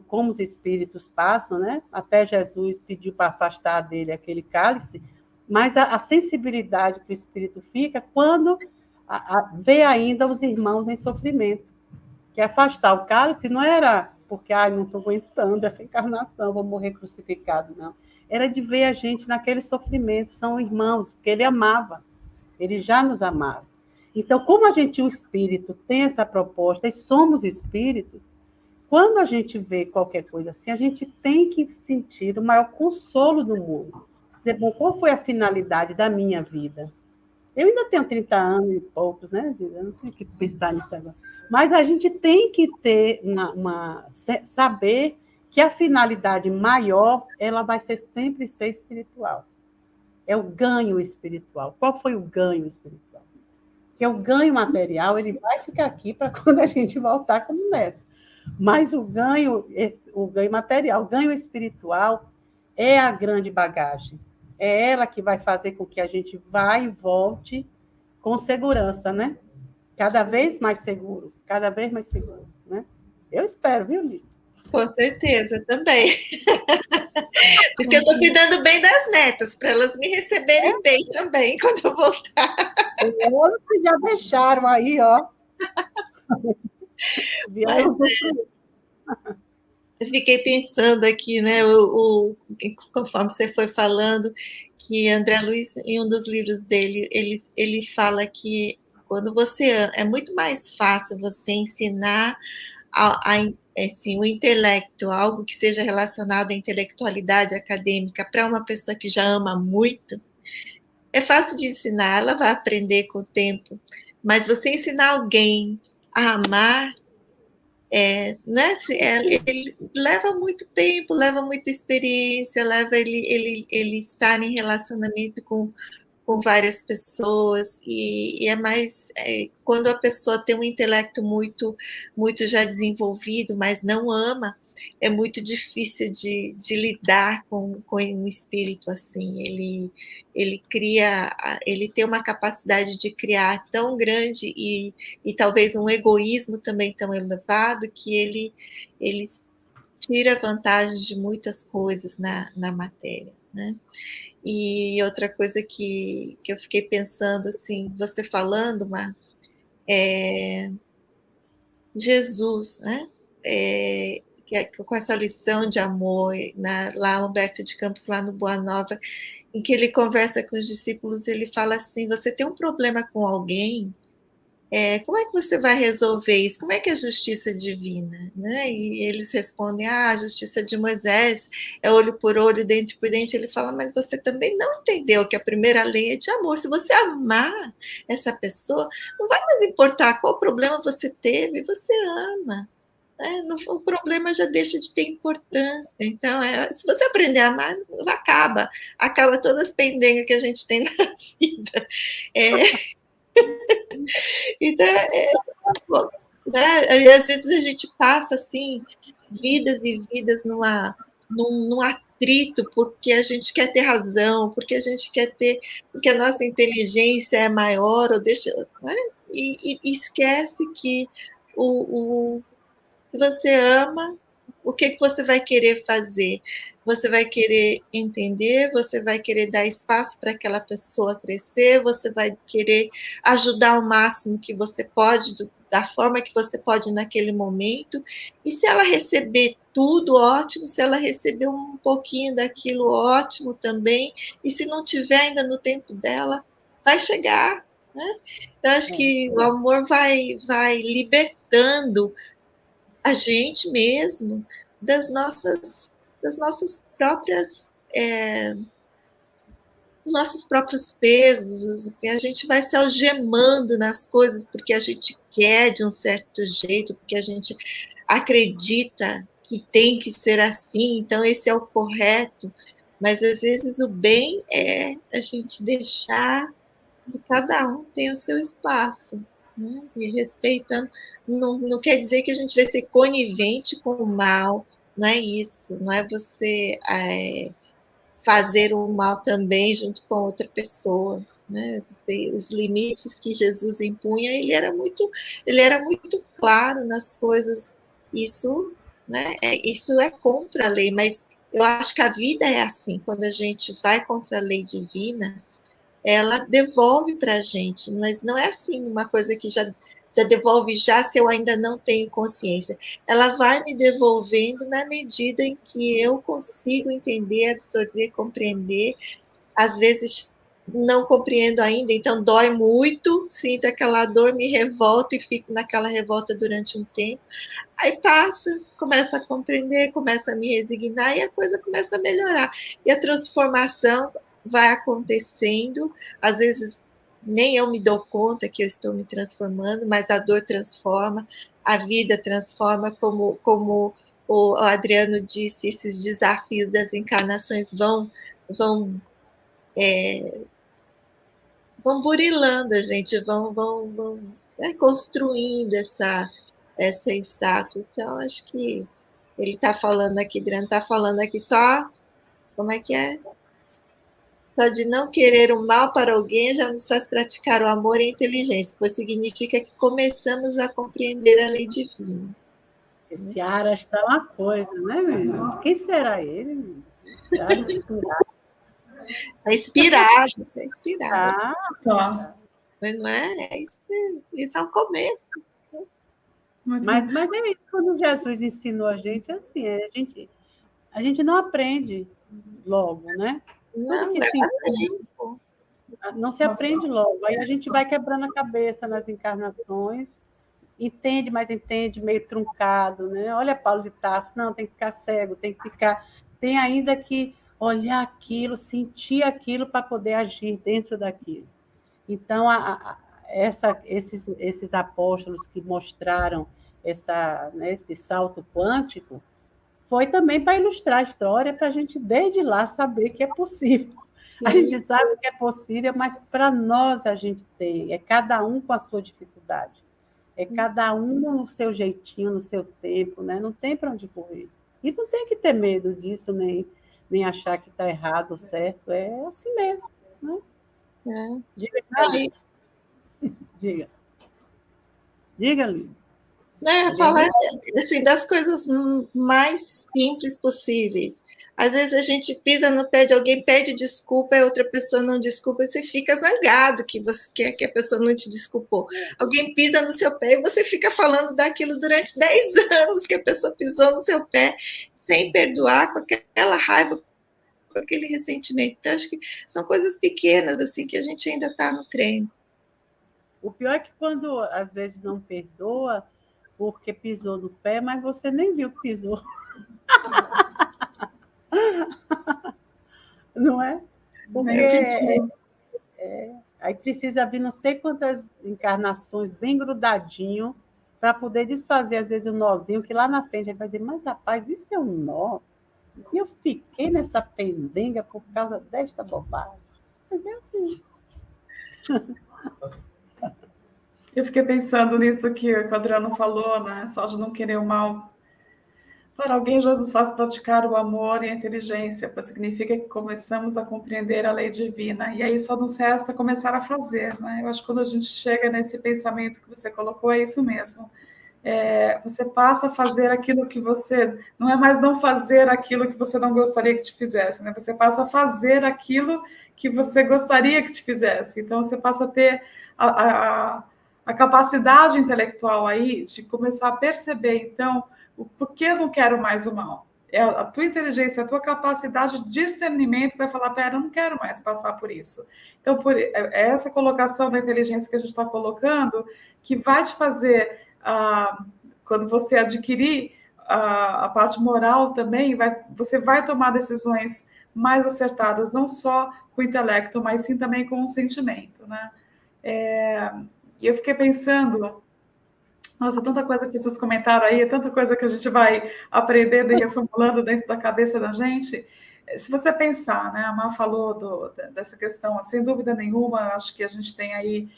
como os espíritos passam, né? Até Jesus pediu para afastar dele aquele cálice, Mas a sensibilidade que o espírito fica quando vê ainda os irmãos em sofrimento. Que afastar o cálice não era porque não estou aguentando essa encarnação, vou morrer crucificado, não. Era de ver a gente naquele sofrimento, são irmãos, porque ele amava, ele já nos amava. Então, como a gente, o espírito, tem essa proposta, e somos espíritos, quando a gente vê qualquer coisa assim, a gente tem que sentir o maior consolo do mundo. Dizer, bom, qual foi a finalidade da minha vida? Eu ainda tenho 30 anos e poucos, né, Gila? Eu não tenho que pensar nisso agora. Mas a gente tem que ter saber que a finalidade maior, ela vai sempre ser espiritual. É o ganho espiritual. Qual foi o ganho espiritual? Que é o ganho material, ele vai ficar aqui para quando a gente voltar como neto. Mas o ganho material, o ganho espiritual é a grande bagagem. É ela que vai fazer com que a gente vá e volte com segurança, né? Cada vez mais seguro, né? Eu espero, viu, Lívia? Com certeza, também. Por isso que eu estou cuidando bem das netas, para elas me receberem bem também quando eu voltar. Vocês já deixaram aí, ó. Eu fiquei pensando aqui, né, conforme você foi falando, que André Luiz, em um dos livros dele, ele fala que quando você é muito mais fácil você ensinar assim, o intelecto, algo que seja relacionado à intelectualidade acadêmica para uma pessoa que já ama muito, é fácil de ensinar, ela vai aprender com o tempo, mas você ensinar alguém a amar, né, ele leva muito tempo, leva muita experiência, leva ele estar em relacionamento com várias pessoas, e é mais quando a pessoa tem um intelecto muito já desenvolvido, mas não ama, é muito difícil de lidar com um espírito assim. Ele tem uma capacidade de criar tão grande e talvez um egoísmo também tão elevado, que ele tira vantagem de muitas coisas na matéria, né? E outra coisa que eu fiquei pensando, assim, você falando, Jesus, né? Com essa lição de amor, lá Humberto de Campos, lá no Boa Nova, em que ele conversa com os discípulos, ele fala assim: você tem um problema com alguém, como é que você vai resolver isso? Como é que é a justiça divina? Né? E eles respondem: a justiça de Moisés é olho por olho, dente por dente. Ele fala: mas você também não entendeu que a primeira lei é de amor. Se você amar essa pessoa, não vai mais importar qual problema você teve, você ama. O problema já deixa de ter importância. Então, se você aprender a amar, acaba todas as pendengas que a gente tem na vida. Então, né? E às vezes a gente passa assim vidas e vidas num atrito, porque a gente quer ter razão, porque porque a nossa inteligência é maior, ou deixa, né? E esquece que se você ama, o que você vai querer fazer? Você vai querer entender, você vai querer dar espaço para aquela pessoa crescer, você vai querer ajudar o máximo que você pode, da forma que você pode naquele momento. E se ela receber tudo, ótimo. Se ela receber um pouquinho daquilo, ótimo também. E se não tiver ainda no tempo dela, vai chegar, né? Então, acho que o amor vai libertando a gente mesmo das nossas próprias dos nossos próprios pesos, que a gente vai se algemando nas coisas porque a gente quer de um certo jeito, porque a gente acredita que tem que ser assim, então esse é o correto, mas às vezes o bem é a gente deixar que cada um tenha o seu espaço, né? E respeitando, não quer dizer que a gente vai ser conivente com o mal, não é isso, não é você fazer o mal também junto com outra pessoa, né? Os limites que Jesus impunha, ele era muito claro nas coisas. Isso, né? Isso é contra a lei, mas Eu acho que a vida é assim, quando a gente vai contra a lei divina, ela devolve para a gente, mas não é assim uma coisa que já devolve já se eu ainda não tenho consciência. Ela vai me devolvendo na medida em que eu consigo entender, absorver, compreender. Às vezes não compreendo ainda, então dói muito, sinto aquela dor, me revolto e fico naquela revolta durante um tempo. Aí passa, começa a compreender, começa a me resignar e a coisa começa a melhorar. E a transformação vai acontecendo, às vezes nem eu me dou conta que eu estou me transformando, mas a dor transforma, a vida transforma, como o Adriano disse, esses desafios das encarnações vão vão burilando a gente, vão construindo essa estátua. Então, acho que ele está falando aqui, Adriano está falando aqui só, como é que é? Só de não querer o mal para alguém já nos faz praticar o amor e a inteligência, pois significa que começamos a compreender a lei divina. Esse Aras está uma coisa, né, menino? Quem será ele, menino? Aras inspirado. Está inspirado, está inspirado. Tá. Mas não é? Isso é um começo. Mas é isso, quando Jesus ensinou a gente, assim, a gente não aprende logo, né? Não, Tudo que se ensina, não se aprende logo. Aí a gente vai quebrando a cabeça nas encarnações, entende, mas entende meio truncado, né? Olha Paulo de Tarso, não, tem que ficar cego, tem ainda que olhar aquilo, sentir aquilo para poder agir dentro daquilo. Então, esses apóstolos que mostraram esse salto quântico foi também para ilustrar a história, para a gente, desde lá, saber que é possível. A gente sabe que é possível, mas para nós a gente tem, é cada um com a sua dificuldade. É cada um no seu jeitinho, no seu tempo, né? Não tem para onde correr. E não tem que ter medo disso, nem achar que está errado ou certo. É assim mesmo, né? Diga, diga. Diga, Lívia. Falar assim, das coisas mais simples possíveis. Às vezes a gente pisa no pé de alguém, pede desculpa, e a outra pessoa não desculpa, e você fica zangado que você quer que a pessoa não te desculpou. Alguém pisa no seu pé e você fica falando daquilo durante 10 anos que a pessoa pisou no seu pé, sem perdoar, com aquela raiva, com aquele ressentimento. Então, acho que são coisas pequenas assim que a gente ainda está no treino. O pior é que quando às vezes não perdoa porque pisou no pé, mas você nem viu que pisou. Não é? Porque aí precisa vir não sei quantas encarnações bem grudadinho para poder desfazer, às vezes, o nozinho, que lá na frente ele vai dizer, mas, rapaz, isso é um nó. E eu fiquei nessa pendenga por causa desta bobagem. Mas é assim. Eu fiquei pensando nisso que o Adriano falou, né? Só de não querer o mal para alguém, já nos faz praticar o amor e a inteligência, pois significa que começamos a compreender a lei divina. E aí só nos resta começar a fazer, né? Eu acho que quando a gente chega nesse pensamento que você colocou, é isso mesmo. Você passa a fazer aquilo que você... Não é mais não fazer aquilo que você não gostaria que te fizesse, né? Você passa a fazer aquilo que você gostaria que te fizesse. Então, você passa a ter a capacidade intelectual aí de começar a perceber, então, por que eu não quero mais o mal? É a tua inteligência, a tua capacidade de discernimento vai falar, pera, eu não quero mais passar por isso. Então, é essa colocação da inteligência que a gente está colocando que vai te fazer, quando você adquirir a parte moral também, você vai tomar decisões mais acertadas, não só com o intelecto, mas sim também com o sentimento, né? E eu fiquei pensando... Nossa, tanta coisa que vocês comentaram aí, tanta coisa que a gente vai aprendendo e reformulando dentro da cabeça da gente. Se você pensar, né, a Má falou dessa questão, sem dúvida nenhuma, acho que a gente tem aí,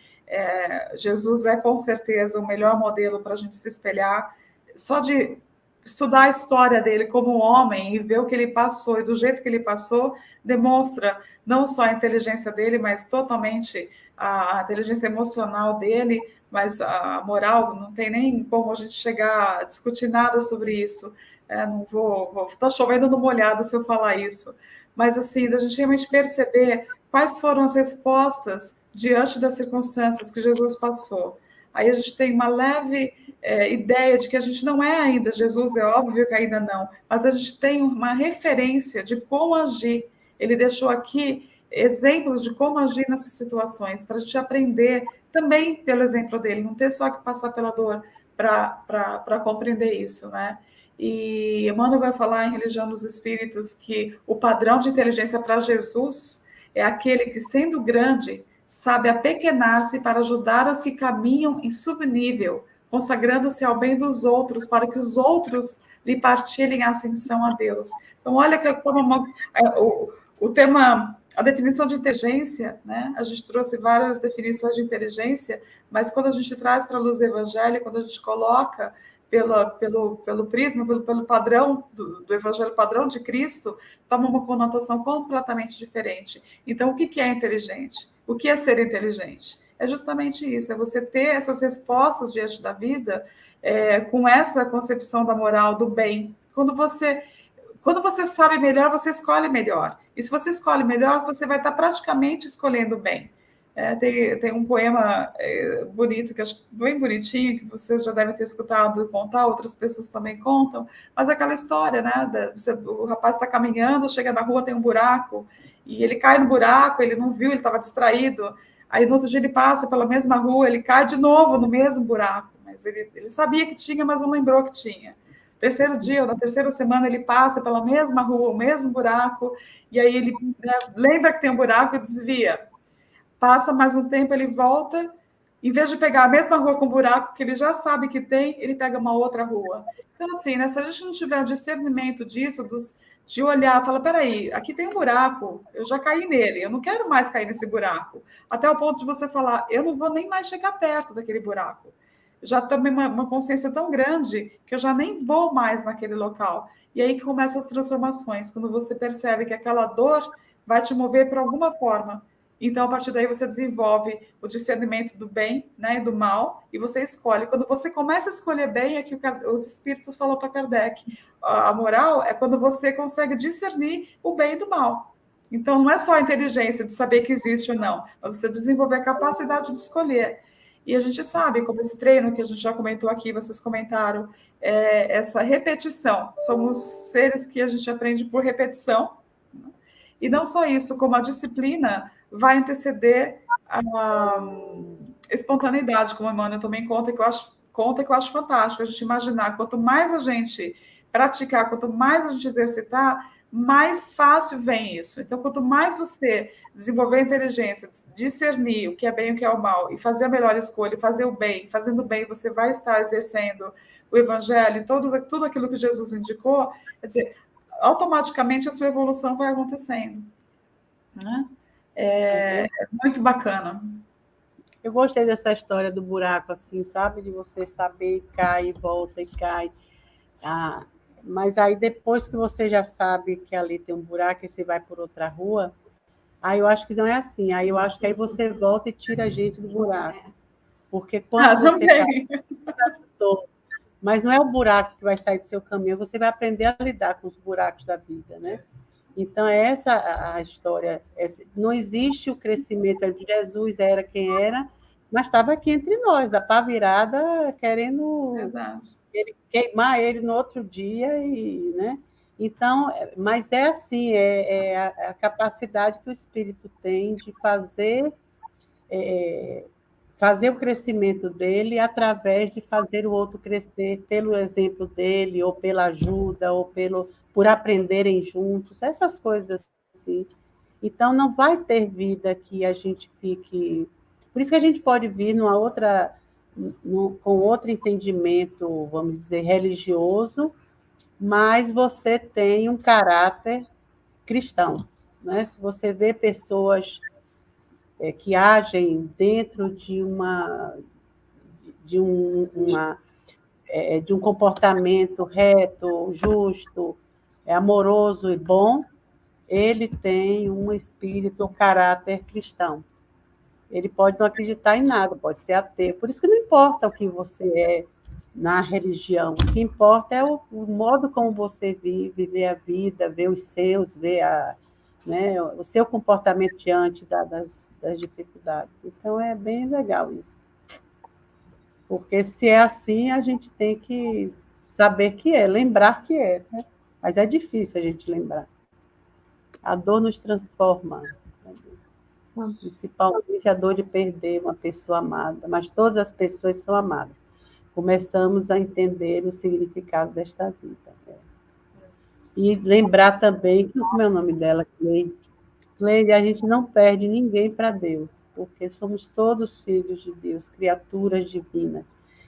Jesus é com certeza o melhor modelo para a gente se espelhar. Só de estudar a história dele como homem e ver o que ele passou e do jeito que ele passou, demonstra não só a inteligência dele, mas totalmente a inteligência emocional dele, mas a moral, não tem nem como a gente chegar a discutir nada sobre isso. não vou tá chovendo no molhado se eu falar isso, mas assim, da gente realmente perceber quais foram as respostas diante das circunstâncias que Jesus passou. Aí a gente tem uma leve ideia de que a gente não é ainda Jesus, é óbvio que ainda não, mas a gente tem uma referência de como agir. Ele deixou aqui exemplos de como agir nessas situações, para a gente aprender também pelo exemplo dele, não ter só que passar pela dor para compreender isso, né? E Emmanuel vai falar em Religião dos Espíritos que o padrão de inteligência para Jesus é aquele que, sendo grande, sabe apequenar-se para ajudar os que caminham em subnível, consagrando-se ao bem dos outros, para que os outros lhe partilhem a ascensão a Deus. Então, olha que o tema, a definição de inteligência, né? A gente trouxe várias definições de inteligência, mas quando a gente traz para a luz do Evangelho, quando a gente coloca pelo prisma, pelo padrão do Evangelho, padrão de Cristo, toma uma conotação completamente diferente. Então, o que é inteligente? O que é ser inteligente? É justamente isso, é você ter essas respostas diante da vida com essa concepção da moral, do bem. Quando você sabe melhor, você escolhe melhor. E se você escolhe melhor, você vai estar praticamente escolhendo bem. Tem um poema bonito, que acho bem bonitinho, que vocês já devem ter escutado contar, outras pessoas também contam, mas é aquela história, né? O rapaz está caminhando, chega na rua, tem um buraco, e ele cai no buraco, ele não viu, ele estava distraído. Aí no outro dia ele passa pela mesma rua, ele cai de novo no mesmo buraco, mas ele sabia que tinha, mas não lembrou que tinha. Terceiro dia, ou na terceira semana, ele passa pela mesma rua, o mesmo buraco, e aí ele lembra que tem um buraco e desvia. Passa mais um tempo, ele volta, em vez de pegar a mesma rua com buraco que ele já sabe que tem, ele pega uma outra rua. Então, assim, né, se a gente não tiver o discernimento disso, de olhar, falar, peraí, aqui tem um buraco, eu já caí nele, eu não quero mais cair nesse buraco. Até o ponto de você falar, eu não vou nem mais chegar perto daquele buraco. Já tomei uma consciência tão grande que eu já nem vou mais naquele local. E aí que começam as transformações, quando você percebe que aquela dor vai te mover para alguma forma. Então, a partir daí, você desenvolve o discernimento do bem, né, e do mal, e você escolhe. Quando você começa a escolher bem, é que os espíritos falam para Kardec. A moral é quando você consegue discernir o bem e do mal. Então, não é só a inteligência de saber que existe ou não, mas você desenvolver a capacidade de escolher. E a gente sabe, como esse treino que a gente já comentou aqui, vocês comentaram, essa repetição. Somos seres que a gente aprende por repetição. E não só isso, como a disciplina vai anteceder a espontaneidade, como a Emmanuel também conta, que eu acho fantástico. A gente imaginar, quanto mais a gente praticar, quanto mais a gente exercitar, mais fácil vem isso. Então, quanto mais você desenvolver a inteligência, discernir o que é bem e o que é o mal, e fazer a melhor escolha, fazer o bem, fazendo o bem, você vai estar exercendo o Evangelho, tudo aquilo que Jesus indicou, quer dizer, automaticamente a sua evolução vai acontecendo. Né? É muito bacana. Eu gostei dessa história do buraco, assim, sabe? De você saber, cai, volta e cai. Mas aí, depois que você já sabe que ali tem um buraco e você vai por outra rua, aí eu acho que não é assim. Aí eu acho que aí você volta e tira a gente do buraco. Porque quando você ajudou, mas não é o buraco que vai sair do seu caminho, você vai aprender a lidar com os buracos da vida, né? Então, essa a história. Não existe o crescimento. Jesus era quem era, mas estava aqui entre nós, da pá virada, querendo queimar ele no outro dia, né? Então, mas é assim, a capacidade que o espírito tem de fazer o crescimento dele através de fazer o outro crescer pelo exemplo dele, ou pela ajuda, ou por aprenderem juntos, essas coisas assim. Então, não vai ter vida que a gente fique... Por isso que a gente pode vir com outro entendimento, vamos dizer, religioso, mas você tem um caráter cristão. Né? Se você vê pessoas que agem dentro de um comportamento reto, justo, amoroso e bom, ele tem um espírito, um caráter cristão. Ele pode não acreditar em nada, pode ser ateu. Por isso que não importa o que você é, na religião. O que importa é o modo como você vive, vê a vida, vê os seus, vê né, o seu comportamento diante das dificuldades. Então, é bem legal isso. Porque se é assim, a gente tem que saber que é, lembrar que é, né? Mas é difícil a gente lembrar. A dor nos transforma, principalmente a dor de perder uma pessoa amada, mas todas as pessoas são amadas. Começamos a entender o significado desta vida. Né? E lembrar também, que como é o nome dela, Cleide, a gente não perde ninguém para Deus, porque somos todos filhos de Deus, criaturas divinas.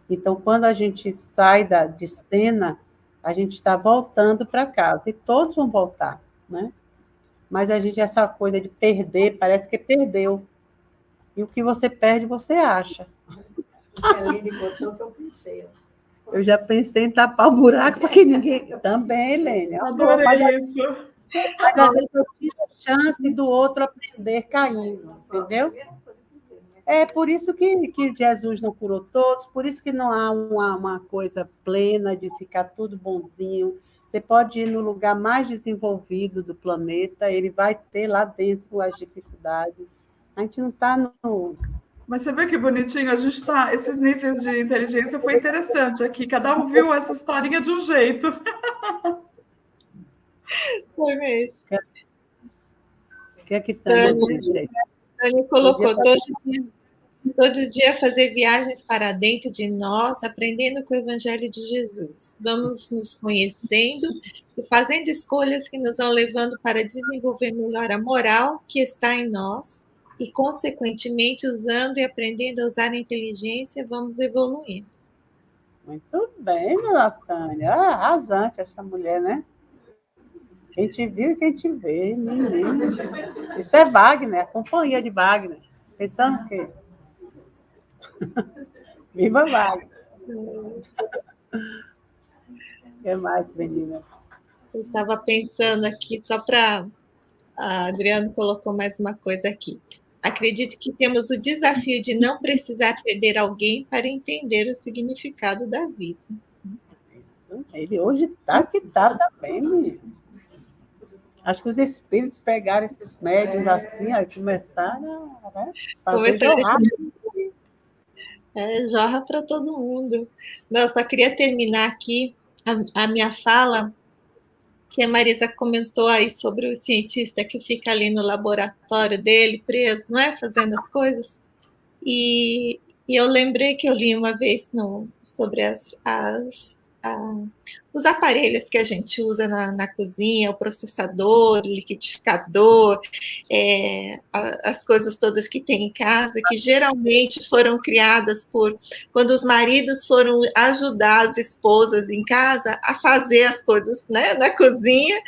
Então, quando a gente sai de cena, a gente está voltando para casa, e todos vão voltar, né? Mas a gente, essa coisa de perder, parece que perdeu. E o que você perde, você acha. A Aline botou que eu pensei. Eu já pensei em tapar o buraco para que ninguém... Também, Helene. Adorei isso. Mas a gente tira a chance do outro aprender caindo, entendeu? É por isso que Jesus não curou todos, por isso que não há uma coisa plena de ficar tudo bonzinho. Você pode ir no lugar mais desenvolvido do planeta, ele vai ter lá dentro as dificuldades. A gente não está no... Mas você vê que bonitinho, a gente está... Esses níveis de inteligência foi interessante aqui, cada um viu essa historinha de um jeito. Foi mesmo. O que é que Tânia disse? Tânia colocou todo dia fazer viagens para dentro de nós, aprendendo com o Evangelho de Jesus. Vamos nos conhecendo e fazendo escolhas que nos vão levando para desenvolver melhor a moral que está em nós e, consequentemente, usando e aprendendo a usar a inteligência, vamos evoluindo. Muito bem, dona Tânia. Arrasante essa mulher, né? Quem te viu e quem te vê, menino. Isso é Wagner, a companhia de Wagner. Pensando o quê? Viva Wagner! O que mais, meninas? Eu estava pensando aqui, só para... A Adriana colocou mais uma coisa aqui. Acredito que temos o desafio de não precisar perder alguém para entender o significado da vida. Isso, ele hoje está que está também, menino. Acho que os espíritos pegaram esses médiums assim, ó, e começaram a fazer jorrar. Jorra para todo mundo. Não, eu só queria terminar aqui a minha fala, que a Marisa comentou aí sobre o cientista que fica ali no laboratório dele, preso, não é? Fazendo as coisas. E eu lembrei que eu li uma vez sobre os aparelhos que a gente usa na cozinha, o processador, o liquidificador, as coisas todas que tem em casa, que geralmente foram criadas quando os maridos foram ajudar as esposas em casa a fazer as coisas, né, na cozinha,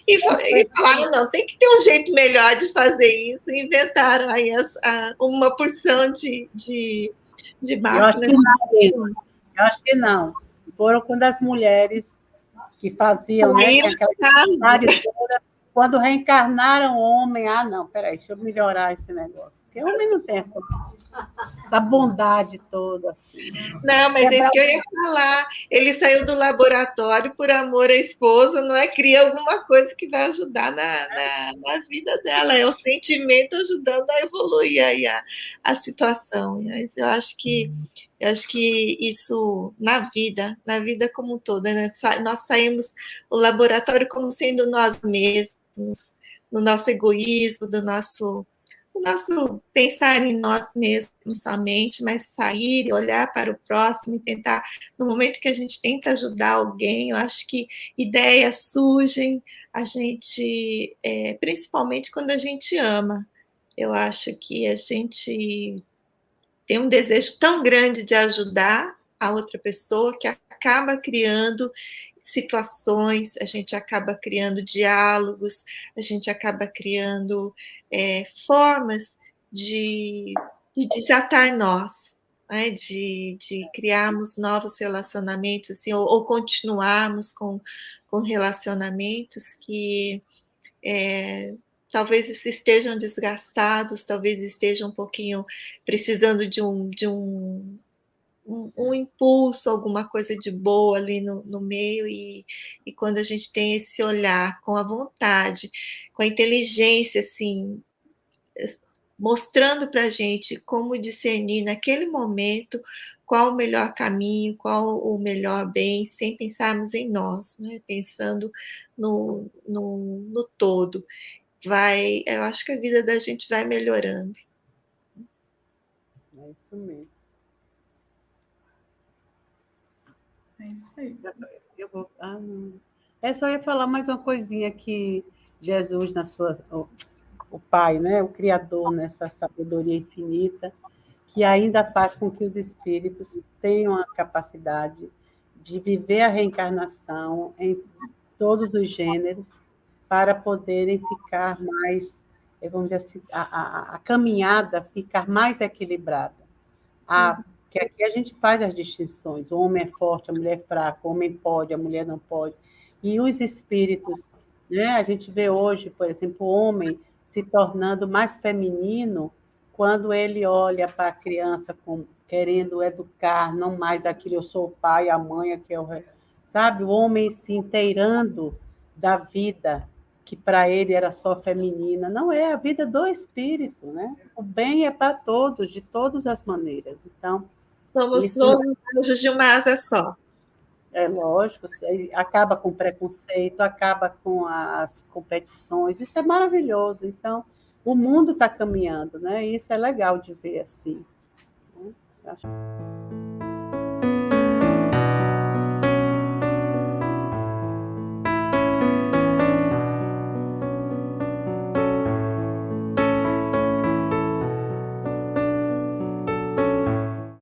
e falaram, não, tem que ter um jeito melhor de fazer isso, e inventaram aí uma porção de máquinas. Eu acho que não. Foram quando as mulheres que faziam, né, quando reencarnaram homem, não, peraí, deixa eu melhorar esse negócio. Porque o homem não tem essa bondade toda. Assim. Não, mas é isso que eu ia falar. Ele saiu do laboratório por amor à esposa, não é? Cria alguma coisa que vai ajudar na vida dela. É o sentimento ajudando a evoluir aí a situação. Mas eu acho que isso na vida como um todo, né? Nós saímos do laboratório como sendo nós mesmos, no nosso egoísmo, do nosso pensar em nós mesmos somente, mas sair e olhar para o próximo e tentar, no momento que a gente tenta ajudar alguém, eu acho que ideias surgem, a gente, principalmente quando a gente ama, eu acho que a gente tem um desejo tão grande de ajudar a outra pessoa que acaba criando situações, a gente acaba criando diálogos, a gente acaba criando formas de desatar nós, né? de criarmos novos relacionamentos, assim, ou continuarmos com relacionamentos que talvez estejam desgastados, talvez estejam um pouquinho precisando de um um impulso, alguma coisa de boa ali no meio, e quando a gente tem esse olhar com a vontade, com a inteligência, assim, mostrando para a gente como discernir naquele momento qual o melhor caminho, qual o melhor bem, sem pensarmos em nós, né? Pensando no todo. Eu acho que a vida da gente vai melhorando. É isso mesmo. É isso aí. Eu vou, só ia falar mais uma coisinha que Jesus, o Pai, né, o Criador, nessa sabedoria infinita, que ainda faz com que os espíritos tenham a capacidade de viver a reencarnação em todos os gêneros, para poderem ficar mais, vamos dizer assim, a caminhada ficar mais equilibrada. Que aqui a gente faz as distinções, o homem é forte, a mulher é fraca, o homem pode, a mulher não pode. E os espíritos, né? A gente vê hoje, por exemplo, o homem se tornando mais feminino quando ele olha para a criança querendo educar, não mais aquilo, eu sou o pai, a mãe, aqui é o... Sabe? O homem se inteirando da vida, que para ele era só feminina. Não é a vida do espírito, né? O bem é para todos, de todas as maneiras. Então, Somos isso todos anjos de uma asa só. é lógico, acaba com o preconceito, acaba com as competições, isso é maravilhoso. Então, o mundo está caminhando, né? E isso é legal de ver assim. Né?